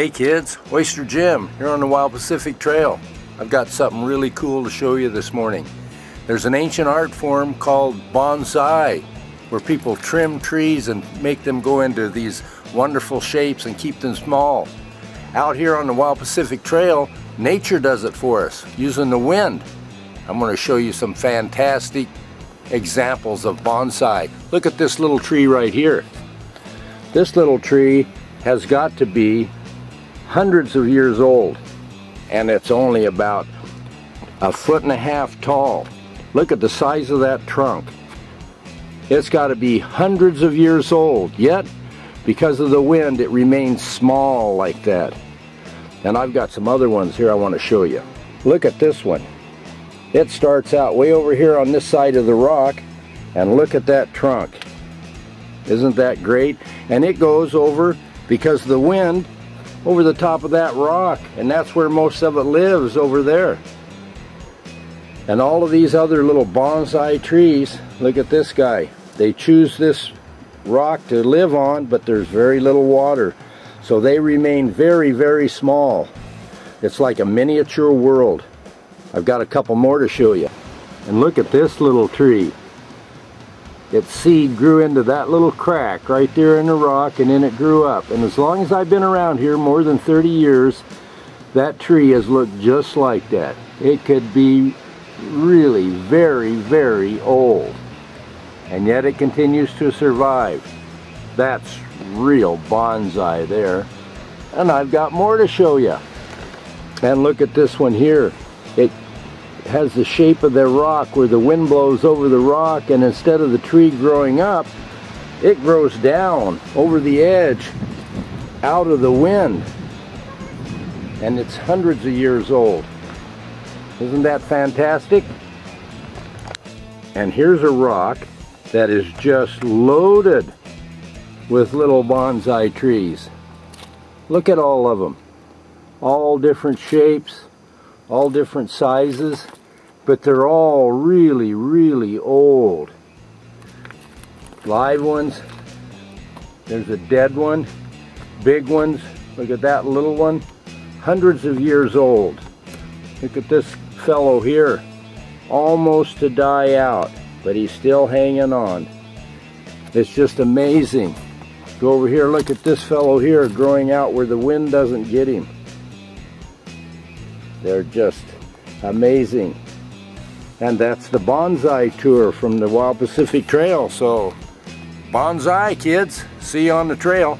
Hey kids, Oyster Jim here on the Wild Pacific Trail. I've got something really cool to show you this morning. There's an ancient art form called Bonzai, where people trim trees and make them go into these wonderful shapes and keep them small. Out here on the Wild Pacific Trail, nature does it for us, using the wind. I'm going to show you some fantastic examples of bonsai. Look at this little tree right here. This little tree has got to be hundreds of years old, and it's only about 1.5 feet tall. Look at the size of that trunk. It's got to be hundreds of years old, yet because of the wind it remains small like that. And I've got some other ones here I want to show you. Look at this one. It starts out way over here on this side of the rock, and look at that trunk. Isn't that great? And it goes over, because of the wind, over the top of that rock, and that's where most of it lives, over there. And all of these other little bonsai trees, look at this guy. They choose this rock to live on, but there's very little water, so they remain very, very small. It's like a miniature world. I've got a couple more to show you. And look at this little tree. Its seed grew into that little crack right there in the rock, and then it grew up. And as long as I've been around here, more than 30 years, that tree has looked just like that. It could be really very, very old, and yet it continues to survive. That's real bonsai there. And I've got more to show you. And look at this one here. It has the shape of the rock where the wind blows over the rock, and instead of the tree growing up, it grows down over the edge out of the wind, and it's hundreds of years old. Isn't that fantastic? And here's a rock that is just loaded with little bonsai trees. Look at all of them, all different shapes, all different sizes, but they're all really, really old. Live ones, there's a dead one, big ones, look at that little one, hundreds of years old. Look at this fellow here, almost to die out, but he's still hanging on. It's just amazing. Go over here, look at this fellow here, growing out where the wind doesn't get him. They're just amazing. And that's the bonsai tour from the Wild Pacific Trail. So, bonsai kids, see you on the trail.